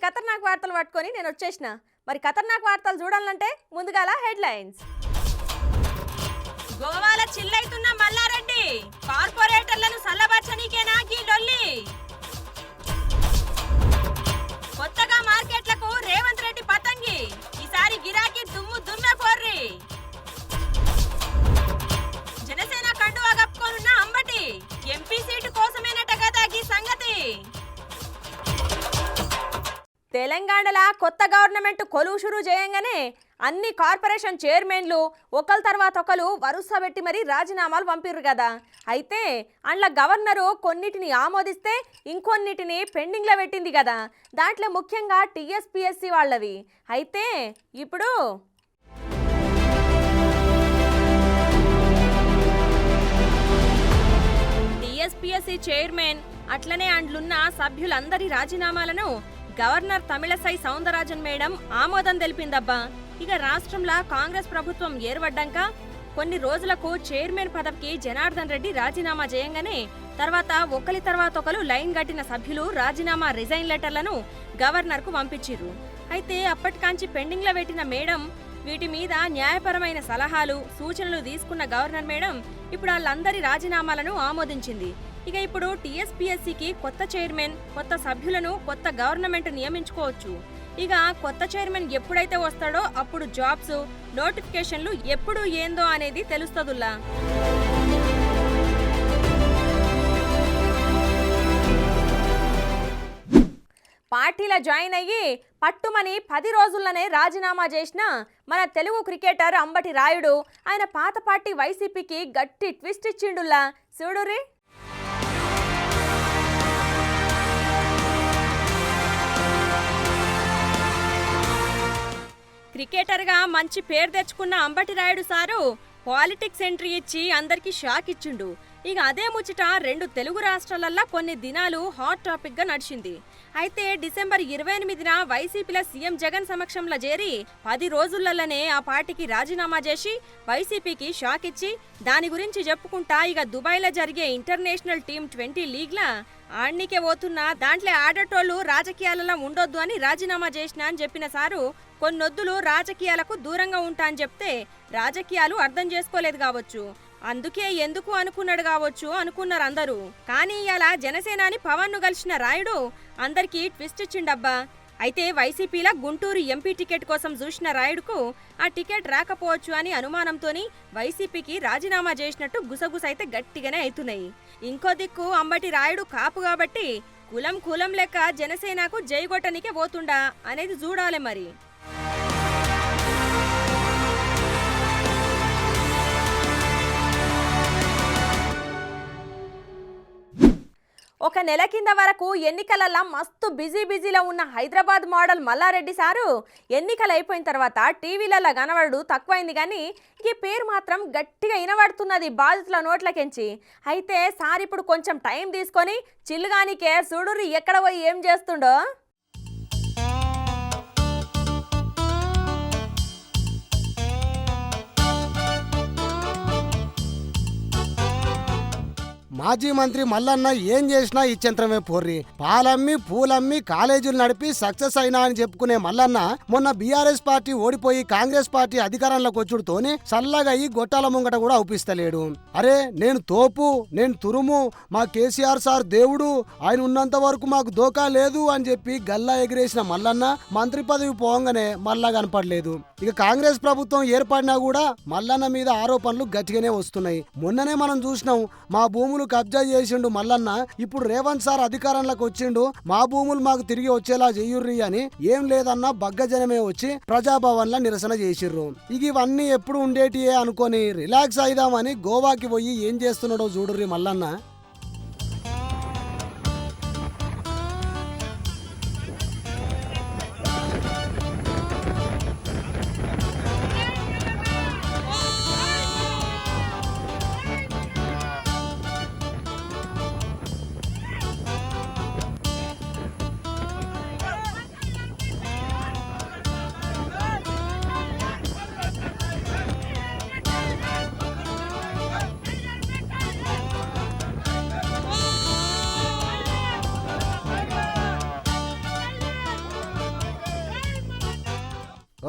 ఖతర్నాక్ వార్తలు పట్టుకొని నేను వచ్చేసిన. మరి ఖతర్నాక్ వార్తలు చూడాలంటే ముందుగాల హెడ్లైన్స్. గోవాల చిల్లైతున్న మల్లారెడ్డి కార్పొరేటర్లను సల్లబర్చనీకేనా గీ లొల్లి. కొత్తగా మార్కెట్లకు రేవంత్ రెడ్డి పతంగి, ఈసారి గిరాకీ దుమ్ము దుమ్మే పోర్రి. జనసేన కండువా కప్పుకోనున్న అంబటి ఎంపీ సీటు కోసమేనట కదా గీ సంగతి. తెలంగాణలో కొత్త గవర్నమెంట్ కొలువు షురు చేయంగానే అన్ని కార్పొరేషన్ చైర్మన్లు ఒకరి తర్వాత ఒకరు వరుస పెట్టి మరి రాజీనామాలు పంపిర్రు కదా. అయితే అందులో గవర్నరు కొన్నిటిని ఆమోదిస్తే ఇంకొన్నిటిని పెండింగ్లో పెట్టింది కదా. దాంట్లో ముఖ్యంగా టీఎస్పీఎస్సీ వాళ్ళవి. అయితే ఇప్పుడు టీఎస్పీఎస్సీ చైర్మన్ అట్లనే అండ్లున్న సభ్యులందరి రాజీనామాలను గవర్నర్ తమిళసై సౌందరరాజన్ మేడం ఆమోదం తెలిపిందబ్బా. ఇక రాష్ట్రంలో కాంగ్రెస్ ప్రభుత్వం ఏర్పడ్డాక కొన్ని రోజులకు చైర్మన్ పదవికి జనార్దన్ రెడ్డి రాజీనామా చేయంగానే తర్వాత ఒకరి తర్వాత ఒకరు లైన్ కట్టిన సభ్యులు రాజీనామా రిజైన్ లెటర్లను గవర్నర్కు పంపించిర్రు. అయితే అప్పటికాంచి పెండింగ్లో పెట్టిన మేడం వీటి మీద న్యాయపరమైన సలహాలు సూచనలు తీసుకున్న గవర్నర్ మేడం ఇప్పుడు వాళ్ళందరి రాజీనామాలను ఆమోదించింది. ఇక ఇప్పుడు టీఎస్పీఎస్సీకి కొత్త చైర్మన్, కొత్త సభ్యులను కొత్త గవర్నమెంట్ నియమించుకోవచ్చు. ఇక కొత్త చైర్మన్ ఎప్పుడైతే వస్తాడో అప్పుడు జాబ్స్, నోటిఫికేషన్లు ఎప్పుడు ఏందో అనేది తెలుస్తదుల్లా. పార్టీలో జాయిన్ అయ్యి పట్టుమని 10 రోజుల్లోనే రాజీనామా చేసిన మన తెలుగు క్రికెటర్ అంబటి రాయుడు ఆయన పాత పార్టీ వైసీపీకి గట్టి ట్విస్ట్ ఇచ్చిండుల్లా. చూడుర్రి. క్రికెటర్గా మంచి పేరు తెచ్చుకున్న Ambati Rayudu sir politics entry ఇచ్చి అందరికీ షాక్ ఇచ్చిండు. ఇక అదే ముచ్చట 2 తెలుగు రాష్ట్రాలల్లో కొన్ని దినాలు హాట్ టాపిక్ గా నడిచింది. అయితే డిసెంబర్ 28న వైసీపీలో సీఎం జగన్ సమక్షంలో చేరి 10 రోజులలోనే ఆ పార్టీకి రాజీనామా చేసి వైసీపీకి షాక్ ఇచ్చి దాని గురించి చెప్పుకుంటా ఇక దుబాయ్లో జరిగే ఇంటర్నేషనల్ టీమ్ 20 లీగ్లా ఆడ్నికే పోతున్నా, దాంట్లో ఆడేటోళ్లు రాజకీయాలలో ఉండొద్దు అని రాజీనామా చేసిన అని చెప్పిన సారు కొన్నొద్దులు రాజకీయాలకు దూరంగా ఉంటా అని చెప్తే రాజకీయాలు అర్థం చేసుకోలేదు కావచ్చు, అందుకే ఎందుకు అనుకున్నాడు కావచ్చు అనుకున్నారు అందరూ. కానీ ఇలా జనసేనాని పవన్ను కలిసిన రాయుడు అందరికీ ట్విస్ట్ ఇచ్చిండబ్బా. అయితే వైసీపీలో గుంటూరు ఎంపీ టికెట్ కోసం చూసిన రాయుడుకు ఆ టికెట్ రాకపోవచ్చు అని అనుమానంతోని వైసీపీకి రాజీనామా చేసినట్టు గుసగుసైతే గట్టిగానే అవుతున్నాయి. ఇంకో దిక్కు అంబటి రాయుడు కాపు కాబట్టి కులం లెక్క జనసేనకు జైగొట్టనికే పోతుండా అనేది చూడాలి మరి. ఒక నెల కింద వరకు ఎన్నికలలా మస్తు బిజీలో ఉన్న హైదరాబాద్ మోడల్ మల్లారెడ్డి సారు ఎన్నికలు అయిపోయిన తర్వాత టీవీలలో కనబడు తక్కువైంది, కానీ ఈ పేరు మాత్రం గట్టిగా వినబడుతున్నది బాధితుల నోట్లకెంచి. అయితే సార్ ఇప్పుడు కొంచెం టైం తీసుకొని చిల్లుగానికే చూడుర్రి ఎక్కడ పోయి ఏం చేస్తుండో. మాజీ మంత్రి మల్లన్న ఏం చేసినా ఇచ్చంత్రమే పోర్రి. పాలమ్మి పూలమ్మి కాలేజీలు నడిపి సక్సెస్ అయినా అని చెప్పుకునే మల్లన్న మొన్న బీఆర్ఎస్ పార్టీ ఓడిపోయి కాంగ్రెస్ పార్టీ అధికారంలోకి వచ్చుడుతోనే చల్లగా ఈ గొట్టాల ముంగట కూడా అవుపిస్తలేడు. అరే నేను తోపు, నేను తురుము, మా కేసీఆర్ సార్ దేవుడు, ఆయన ఉన్నంత వరకు మాకు దోకా లేదు అని చెప్పి గల్లా ఎగిరేసిన మల్లన్న మంత్రి పదవి పోగానే మళ్ళా కనపడలేదు. ఇక కాంగ్రెస్ ప్రభుత్వం ఏర్పడినా కూడా మల్లన్న మీద ఆరోపణలు గట్టిగానే వస్తున్నాయి. మొన్ననే మనం చూసినాం, మా భూములు కబ్జా చేసిండు మల్లన్న, ఇప్పుడు రేవంత్ సార్ అధికారంలోకి వచ్చిండు, మా భూములు మాకు తిరిగి వచ్చేలా చెయ్యుర్రి అని ఏం లేదన్నా బగ్గజనమే వచ్చి ప్రజాభవన్ లా నిరసన చేసిర్రు. ఇక ఇవన్నీ ఎప్పుడు ఉండేటియే అనుకొని రిలాక్స్ అయిదామని గోవాకి పోయి ఏం చేస్తున్నాడో చూడుర్రి మల్లన్న.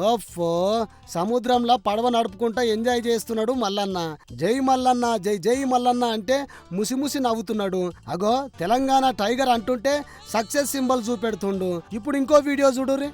ఓఫో సముద్రంలో పడవ నడుపుకుంటా ఎంజాయ్ చేస్తున్నాడు మల్లన్న. జై మల్లన్న జై జై మల్లన్న అంటే ముసిముసి నవ్వుతున్నాడు. అగో తెలంగాణ టైగర్ అంటుంటే సక్సెస్ సింబల్ చూపెడుతుండు. ఇప్పుడు ఇంకో వీడియో చూడుర్రి.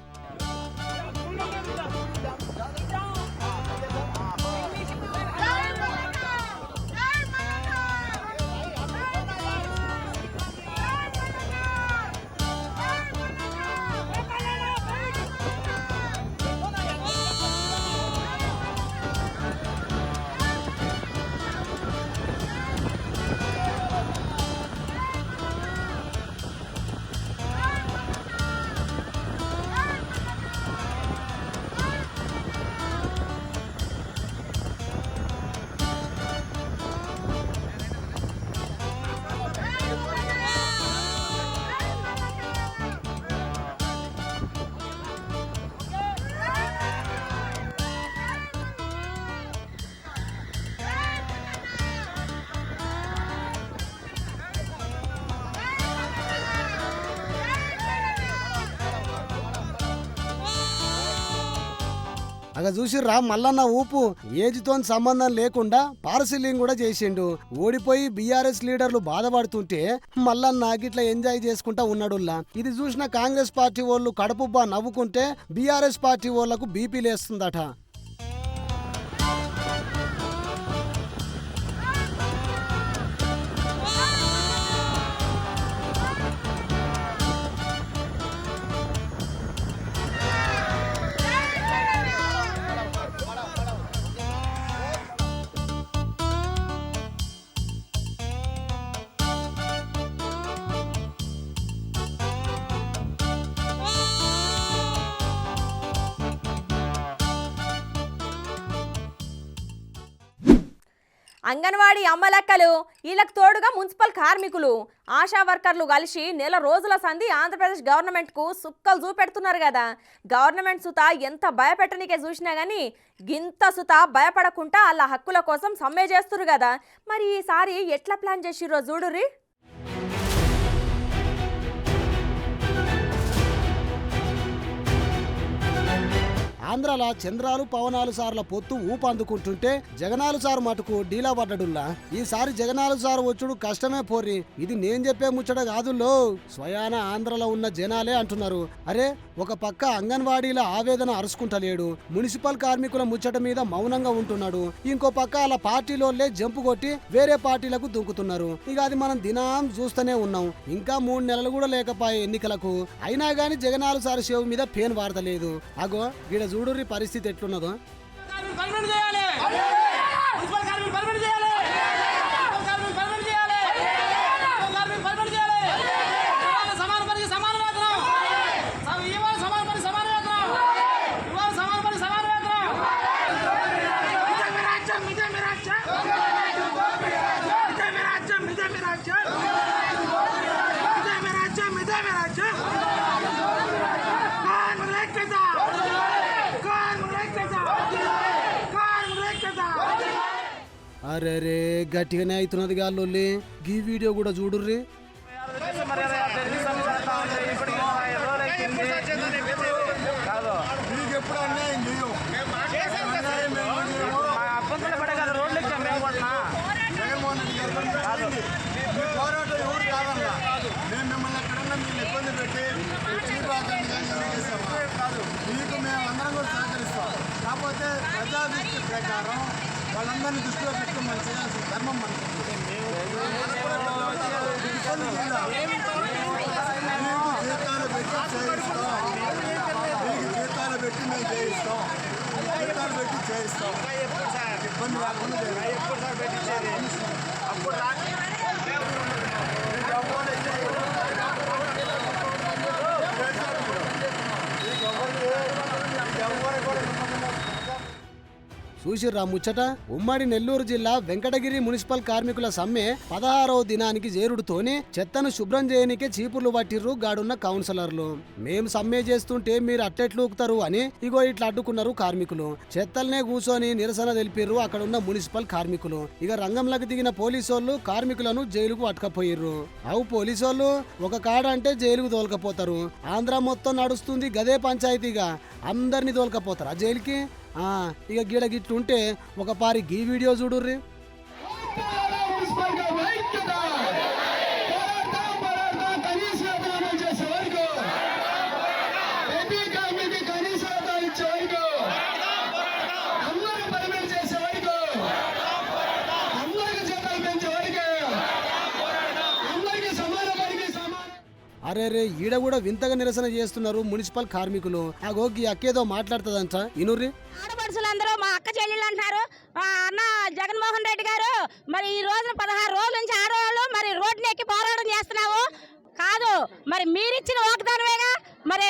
అగ చూసిర్రా మల్లన్న ఊపు ఏజ్తో సంబంధం లేకుండా పార్సిలింగ్ కూడా చేసిండు. ఓడిపోయి బీఆర్ఎస్ లీడర్లు బాధపడుతుంటే మల్లన్న గిట్లా ఎంజాయ్ చేసుకుంటా ఉన్నాడుల్లా. ఇది చూసిన కాంగ్రెస్ పార్టీ వాళ్ళు కడుపుబ్బా నవ్వుకుంటే బీఆర్ఎస్ పార్టీ వాళ్లకు బీపీ లేస్తుందట. అంగన్వాడీ అమ్మలక్కలు, వీళ్ళకు తోడుగా మున్సిపల్ కార్మికులు, ఆశా వర్కర్లు కలిసి నెల రోజుల సంధి ఆంధ్రప్రదేశ్ గవర్నమెంట్కు సుక్కలు చూపెడుతున్నారు కదా. గవర్నమెంట్ సుత ఎంత భయపెట్టనికే చూసినా కానీ గింత సుత భయపడకుండా వాళ్ళ హక్కుల కోసం సమ్మె చేస్తున్నారు కదా. మరి ఈసారి ఎట్లా ప్లాన్ చేసిర్రో చూడుర్రి. ఆంధ్రాల చంద్రాలు పవనాలు సార్ల పొత్తు ఊపందుకుంటుంటే జగనాలు సార్ మటుకు డీలా పడ్డడుల్లా. ఈసారి జగనాలు సార్ వచ్చుడు కష్టమే పోర్రి. ఇది నేను చెప్పే ముచ్చట కాదుల్లో, స్వయాన ఆంధ్రలో ఉన్న జనాలే అంటున్నారు. అరే ఒక పక్క అంగన్వాడీల ఆవేదన అరుచుకుంటలేడు, మున్సిపల్ కార్మికుల ముచ్చట మీద మౌనంగా ఉంటున్నాడు. ఇంకో పక్క అలా పార్టీలోనే జంపు కొట్టి వేరే పార్టీలకు దుంకుతున్నారు. ఇక అది మనం దినం చూస్తూనే ఉన్నాం. ఇంకా 3 నెలలు కూడా లేకపోయే ఎన్నికలకు. అయినా గాని జగనాలు సార్ షేవ్ మీద పేన్ వాడతలేదు. అగో గిడ చూడుర్రి పరిస్థితి ఎట్లున్నదో. అరే గట్టిగానే అవుతున్నది గాల్లొల్లి. గీ వీడియో కూడా చూడుర్రి. మీకు మేమందరం కూడా సహకరిస్తాం. కాకపోతే ప్రజాదృష్టి ప్రకారం వాళ్ళందరినీ దృష్టిలో పెట్టుకుని మనం చేయాల్సిన ధర్మం మనకి. జీతాలు పెట్టి చేయిస్తాం, జీతాలు పెట్టి మేము చేయిస్తాం, జీతాలు పెట్టి చేయిస్తాం. ఇబ్బంది రాకుండా చూసిర్రా ముచ్చట. ఉమ్మడి నెల్లూరు జిల్లా వెంకటగిరి మున్సిపల్ కార్మికుల సమ్మె 16వ దినానికి చేరుడుతోనే చెత్తను శుభ్రం చేయనికే చీపుర్లు పట్టిర్రు గాడున్న కౌన్సిలర్లు. మేం సమ్మె చేస్తుంటే మీరు అట్టెట్లూకుతారు అని ఇగో ఇట్లా అడ్డుకున్నారు కార్మికులు. చెత్తల్నే కూర్చొని నిరసన తెలిపిర్రు అక్కడున్న మున్సిపల్ కార్మికులు. ఇక రంగంలోకి దిగిన పోలీసోళ్లు కార్మికులను జైలుకు పట్టుకపోయిర్రు. అవు పోలీసోళ్లు ఒక కాడ అంటే జైలుకు తోలకపోతారు. ఆంధ్ర మొత్తం నడుస్తుంది గదే పంచాయతీగా, అందరినీ తోలకపోతారు ఆ జైలుకి. ఇక గీడ గిట్లుంటే ఒక పారి గీ వీడియో చూడుర్రి. అరే రే ఈడ కూడా వింతగా నిరసన చేస్తున్నారు మున్సిపల్ కార్మికులు. ఆ గోగి అక్కేదో మాట్లాడుతుందంట ఇనుర్రి. ఆడపడుచులందరూ మా అక్క చెల్లెళ్ళు అంటారు. అన్న జగన్మోహన్ రెడ్డి గారు మరి ఈ రోజున 16 రోజుల నుంచి ఆడవాళ్ళు మరి రోడ్డుని ఎక్కి పోరాటం చేస్తున్నావు కాదు, మరి మీరిచ్చిన వాగ్దానమేగా. మరి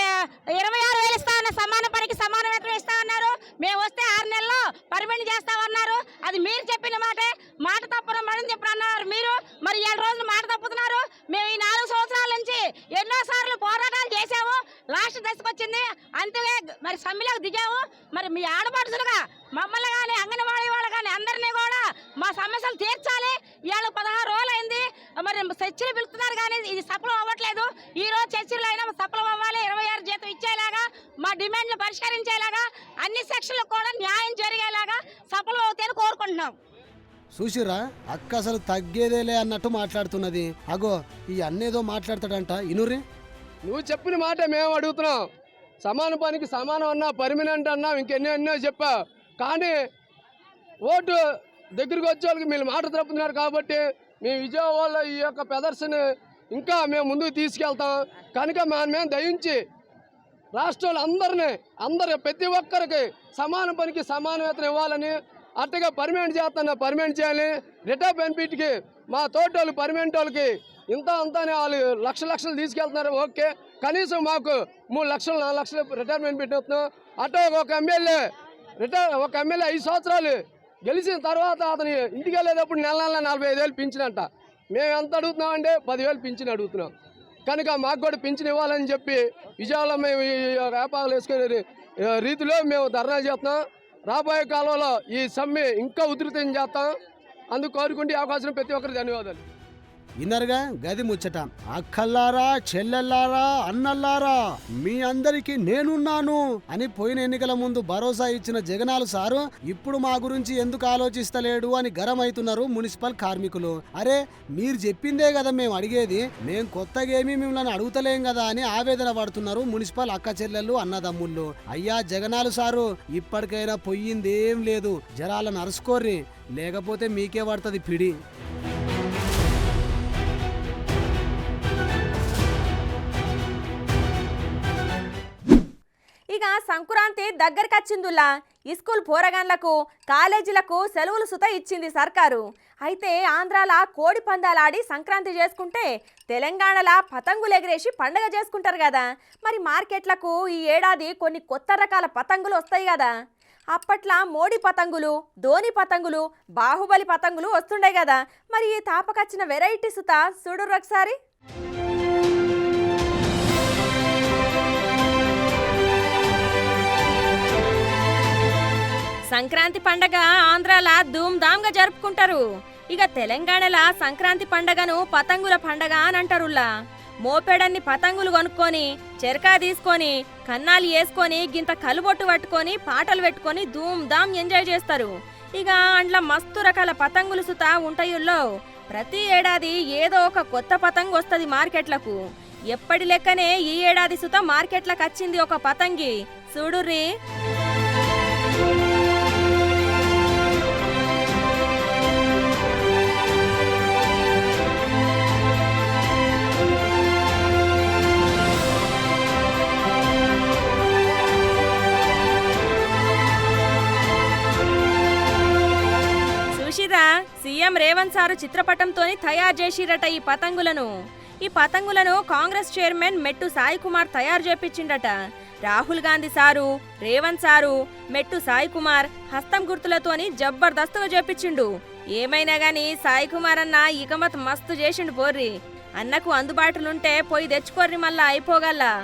26,000 ఇస్తా అన్న, సమాన పనికి సమాన వేతనం ఇస్తా అన్నారు. మేము వస్తే 6 నెలల్లో పర్మనెంట్ చేస్తామన్నారు. అది మీరు చెప్పిన మాటే. మాట తప్పన మడని చెప్పిన అన్నారు మీరు. మరి 7 రోజులు మాట తప్పుతున్నారు. మేము ఈ 4 సంవత్సరాల నుంచి ఎన్నోసార్లు పోరాటాలు చేసాము. లాస్ట్ దశకు వచ్చింది అంతే మరి సమ్మెలోకి దిగాము. మరి మీ ఆడపడుచులుగా మమ్మల్ని కానీ అంగన్వాడీ వాళ్ళు కానీ అందరినీ కూడా మా సమస్యలు తీర్చాలి. ఇవాళ 16 రోజులు అయింది. మరి చర్చలు పిలుస్తున్నారు కానీ ఇది సఫలం అవ్వట్లేదు. ఈ రోజు చర్చలు అయినా సఫలం అవ్వాలి. 26 జీతం ఇచ్చేలాగా మా డిమాండ్లు పరిష్కరించేలాగా అన్ని సెక్షన్లకు కూడా న్యాయం జరిగేలాగా సఫలం అవుతాయని కోరుకుంటున్నాం. చూసిరా అక్క అసలు తగ్గేదేలే అన్నట్టు మాట్లాడుతున్నది. అగో ఈ అన్నేదో మాట్లాడతాడంట ఇనుర్రి. నువ్వు చెప్పిన మాట మేము అడుగుతున్నాం. సమాన పనికి సమానం అన్నా, పర్మనెంట్ అన్నా, ఇంకెన్నో చెప్పా. కానీ ఓటు దగ్గరికి వచ్చే వాళ్ళకి మీరు మాట తప్పుతున్నారు కాబట్టి మేము విజయవాడలో ఈ యొక్క ప్రదర్శన ఇంకా మేము ముందుకు తీసుకెళ్తాం. కనుక మేము దయించి రాష్ట్రాలు అందరూ ప్రతి ఒక్కరికి సమాన పనికి సమాన వేతనం ఇవ్వాలని, అట్టగా పర్మనెంట్ చేస్తున్నా పర్మనెంట్ చేయాలి. రిటైర్ బెనిఫిట్కి మా తోటోళ్ళు పర్మనెంట్ వాళ్ళకి ఇంత అంతానే వాళ్ళు లక్షలు తీసుకెళ్తున్నారు. ఓకే, కనీసం మాకు 3 లక్షలు 4 లక్షలు రిటైర్మెంట్ పెట్టిస్తున్నాం. అటు ఒక ఎమ్మెల్యే 5 సంవత్సరాలు గెలిచిన తర్వాత అతని ఇంటికి వెళ్ళేటప్పుడు నెల 45,000 పింఛనంట. మేము ఎంత అడుగుతున్నామంటే 10,000 పింఛన్ అడుగుతున్నాం. కనుక మాకు కూడా పింఛన్ ఇవ్వాలని చెప్పి విజయవాడలో మేము ఈ వ్యాపారాలు వేసుకునే రీతిలో మేము ధర్నా చేస్తున్నాం. రాబోయే కాలంలో ఈ సమ్మె ఇంకా ఉధృతం చేస్తాం. అందుకు కోరుకుంటే అవకాశం ప్రతి ఒక్కరికి ధన్యవాదాలు. విన్నరుగా గది ముచ్చట. అక్కల్లారా, చెల్లెల్లారా, అన్నల్లారా, మీ అందరికీ నేనున్నాను అని పోయిన ఎన్నికల ముందు భరోసా ఇచ్చిన జగనాలు సారు ఇప్పుడు మా గురించి ఎందుకు ఆలోచిస్తలేడు అని గరమైతున్నారు మున్సిపల్ కార్మికులు. అరే మీరు చెప్పిందే కదా మేము అడిగేది, మేం కొత్తగా ఏమీ మిమ్మల్ని అడుగుతలేం కదా అని ఆవేదన పడుతున్నారు మున్సిపల్ అక్క చెల్లెళ్ళు అన్నదమ్ముళ్ళు. అయ్యా జగనాలు సారు, ఇప్పటికైనా పొయ్యిందేం లేదు, జరాలను అరుసుకోర్రి, లేకపోతే మీకే పడుతుంది పిడి. ఇక సంక్రాంతి దగ్గరికి వచ్చిందుల్లా స్కూల్ పోరగాన్లకు కాలేజీలకు సెలవులు సుత ఇచ్చింది సర్కారు. అయితే ఆంధ్రాల కోడి పందాలాడి సంక్రాంతి చేసుకుంటే తెలంగాణలో పతంగులు ఎగిరేసి పండగ చేసుకుంటారు కదా. మరి మార్కెట్లకు ఈ ఏడాది కొన్ని కొత్త రకాల పతంగులు వస్తాయి కదా. అప్పట్లో మోడీ పతంగులు, ధోని పతంగులు, బాహుబలి పతంగులు వస్తుండే కదా. మరి ఈ తాపకొచ్చిన వెరైటీ సుత చూడుర్రు ఒకసారి. సంక్రాంతి పండగ ఆంధ్రాల ధూమ్ధామ్గా జరుపుకుంటారు. ఇక తెలంగాణల సంక్రాంతి పండగను పతంగుల పండగ అని అంటారులా. మోపెడన్ని పతంగులు కొనుక్కొని చెరకా తీసుకొని కన్నాలు వేసుకొని గింత కలుబొట్టు పట్టుకొని పాటలు పెట్టుకొని ధూమ్ధామ్ ఎంజాయ్ చేస్తారు. ఇక అండ్ల మస్తు రకాల పతంగులు సుతా ఉంటాయుల్లో. ప్రతి ఏడాది ఏదో ఒక కొత్త పతంగు వస్తుంది మార్కెట్లకు. ఎప్పటి లెక్కనే ఈ ఏడాది సుతా మార్కెట్లకు వచ్చింది ఒక పతంగి. చూడుర్రి. సీఎం రేవంత్ సారు చిత్రపటంతోని తయారు చేసిరట ఈ పతంగులను. ఈ పతంగులను కాంగ్రెస్ చైర్మన్ మెట్టు సాయి కుమార్ తయారు చేపించిండట. రాహుల్ గాంధీ సారు, రేవంత్ సారు, మెట్టు సాయి కుమార్ హస్తం గుర్తులతోని జబర్దస్తుగా చేపించిండు. ఏమైనా గాని సాయి కుమార్ అన్న ఇకమత్ మస్తు చేసిండు పోర్రి. అన్నకు అందుబాటులుంటే పోయి తెచ్చుకోర్రి, మళ్ళా అయిపోగల్లా.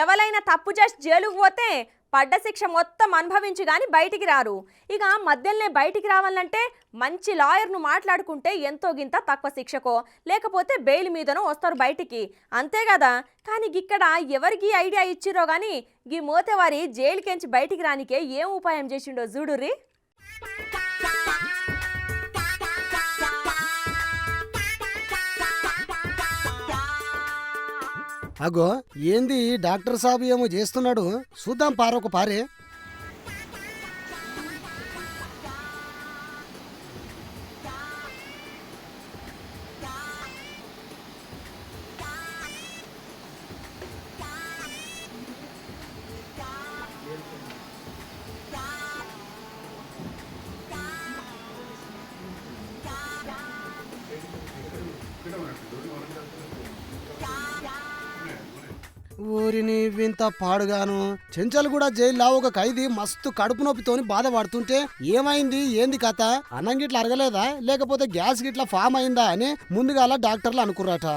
ఎవరైనా తప్పు చేసి జైలుకు పోతే పడ్డ శిక్ష మొత్తం అనుభవించి గాని బయటికి రారు. ఇక మధ్యలోనే బయటికి రావాలంటే మంచి లాయర్ను మాట్లాడుకుంటే ఎంతో గింత తక్కువ శిక్షకో లేకపోతే బెయిల్ మీదనో వస్తారు బయటికి, అంతే కదా. కానీ ఇక్కడ ఎవరికి ఐడియా ఇచ్చిరో గాని గీ మోతేవారి జైలుకెంచి బయటికి రానికే ఏం ఉపాయం చేసిండో చూడుర్రి. అగో ఏంది డాక్టర్ సాబు ఏమో చేస్తున్నాడు, చూద్దాం పారొక పారే. ఊరిని వింత పాడుగాను. చెంచల్ కూడా జైల్లో ఒక ఖైదీ మస్తు కడుపు నొప్పితోని బాధపడుతుంటే ఏమైంది ఏంది కథ, అన్నం గిట్లా అరగలేదా లేకపోతే గ్యాస్ గిట్లా ఫామ్ అయిందా అని ముందుగాల డాక్టర్లు అనుకుర్రట.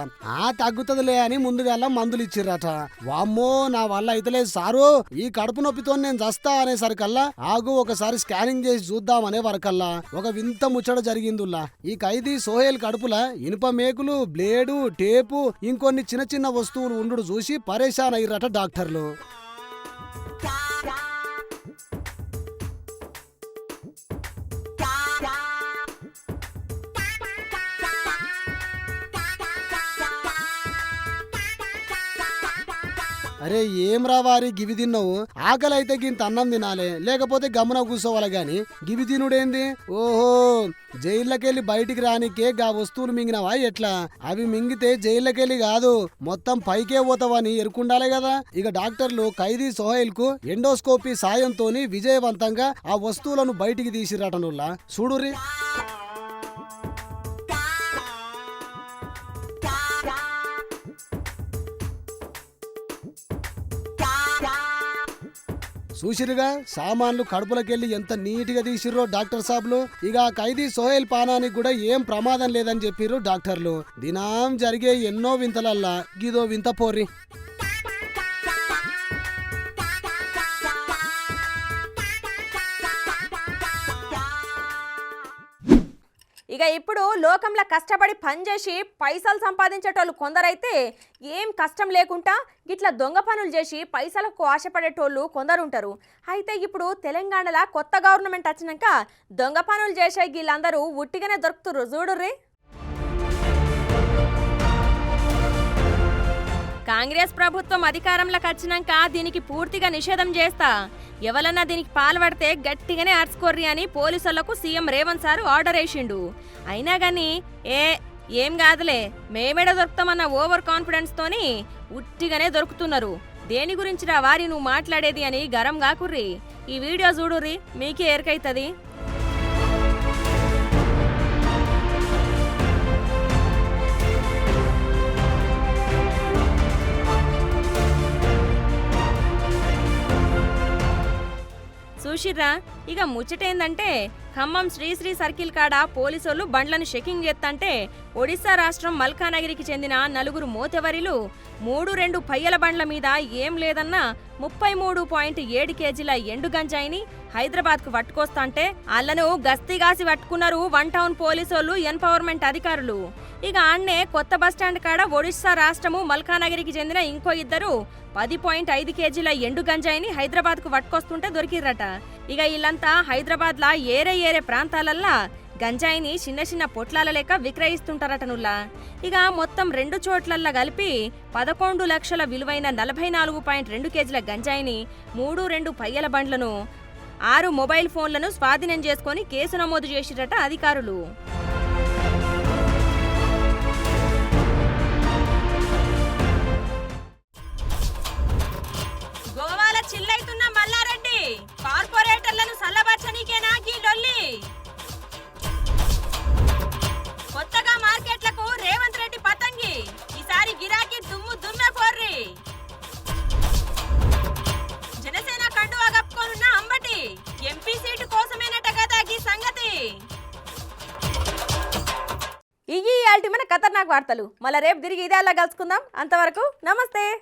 తగ్గుతుందిలే అని ముందుగాల మందులు ఇచ్చిర్రట. వామ్మో నా వల్ల అయితలేదు సారు, ఈ కడుపు నొప్పితో నేను చస్తా అనేసరికల్లా ఆగు ఒకసారి స్కానింగ్ చేసి చూద్దామనే వరకల్లా ఒక వింత ముచ్చట జరిగిందిలా. ఈ ఖైదీ సోహేల్ కడుపుల ఇనుప మేకులు, బ్లేడు, టేపు ఇంకొన్ని చిన్న చిన్న వస్తువులు ఉండు చూసి పరేషాన్ అయ్యారట డాక్టర్లు. అరే ఏం రావారి గివి తిన్నావు, ఆకలి అయితే గింత అన్నం తినాలి లేకపోతే గమన కూర్చోవాలి గాని గివి తినుడేంది. ఓహో జైళ్ళకెళ్ళి బయటికి రానికే గా వస్తువులు మింగినవా ఎట్లా, అవి మింగితే జైళ్ళకెళ్ళి కాదు మొత్తం పైకే పోతావని ఎరుకుండాలే కదా. ఇక డాక్టర్లు ఖైదీ సోహైల్ కు ఎండోస్కోపీ సాయంతోని విజయవంతంగా ఆ వస్తువులను బయటికి తీసిరటనుల్లా. చూడుర్రి. చూసిరుగా సామాన్లు కడుపులకెళ్ళి ఎంత నీట్గా తీసిర్రో డాక్టర్ సాబ్లు. ఇక ఖైదీ సోహైల్ పానానికి కూడా ఏం ప్రమాదం లేదని చెప్పిర్రు డాక్టర్లు. దినం జరిగే ఎన్నో వింతలల్లా గిదో వింత పోర్రి. ఇక ఇప్పుడు లోకంలో కష్టపడి పనిచేసి పైసలు సంపాదించేటోళ్ళు కొందరైతే ఏం కష్టం లేకుండా గిట్లా దొంగ పనులు చేసి పైసలకు ఆశపడేటోళ్ళు కొందరుంటారు. అయితే ఇప్పుడు తెలంగాణలో కొత్త గవర్నమెంట్ వచ్చినాక దొంగ పనులు చేసే వీళ్ళందరూ ఉట్టిగానే దొరుకుతుర్రు చూడుర్రి. కాంగ్రెస్ ప్రభుత్వం అధికారంలోకి వచ్చినాక దీనికి పూర్తిగా నిషేధం చేస్తా, ఎవరన్నా దీనికి పాల్పడితే గట్టిగానే అర్చుకోర్రి అని పోలీసులకు సీఎం రేవంత్ సారు ఆర్డర్ వేసిండు. అయినా గానీ ఏం కాదులే మేమేడ దొరుకుతామన్న ఓవర్ కాన్ఫిడెన్స్ తోని ఉట్టిగానే దొరుకుతున్నారు. దేని గురించిరా వారి నువ్వు మాట్లాడేది అని గరం కాకుర్రి. ఈ వీడియో చూడుర్రి, మీకే ఎరకైతది. చూసిర్రా. ఇక ముచ్చటేందంటే ఖమ్మం శ్రీశ్రీ సర్కిల్ కాడ పోలీసులు బండ్లను చెకింగ్ చేస్తంటే ఒడిశా రాష్ట్రం మల్కానగిరికి చెందిన 4 మోతెవరిలు 3 పయ్యల బండ్ల మీద ఏం లేదన్నా 33.7 కేజీల ఎండు గంజాయిని హైదరాబాద్కు పట్టుకొస్తాంటే అల్లను గస్తీగాసి పట్టుకున్నారు 1 టౌన్ పోలీసులు, ఎన్పవర్మెంట్ అధికారులు. ఇక ఆన్నే కొత్త బస్టాండ్ కాడ ఒడిశా రాష్ట్రము మల్కానగిరికి చెందిన ఇంకో 2 10.5 కేజీల ఎండు గంజాయిని హైదరాబాద్కు పట్టుకొస్తుంటే దొరికిర్రట. ఇక వీళ్ళంతా హైదరాబాద్లా ఏరే ప్రాంతాలల్లా గంజాయిని చిన్న చిన్న పొట్లాల లెక్క విక్రయిస్తుంటారటనుల్లా. ఇక మొత్తం 2 చోట్లల్లా కలిపి 11 లక్షల విలువైన 44.2 కేజీల గంజాయిని 3 పయ్యల బండ్లను 6 మొబైల్ ఫోన్లను స్వాధీనం చేసుకుని కేసు నమోదు చేసిరట అధికారులు. ఇవాళ మన ఖతర్నాక్ వార్తలు. మళ్ళీ రేపు తిరిగి ఇదే అలా కలుసుకుందాం. అంతవరకు నమస్తే.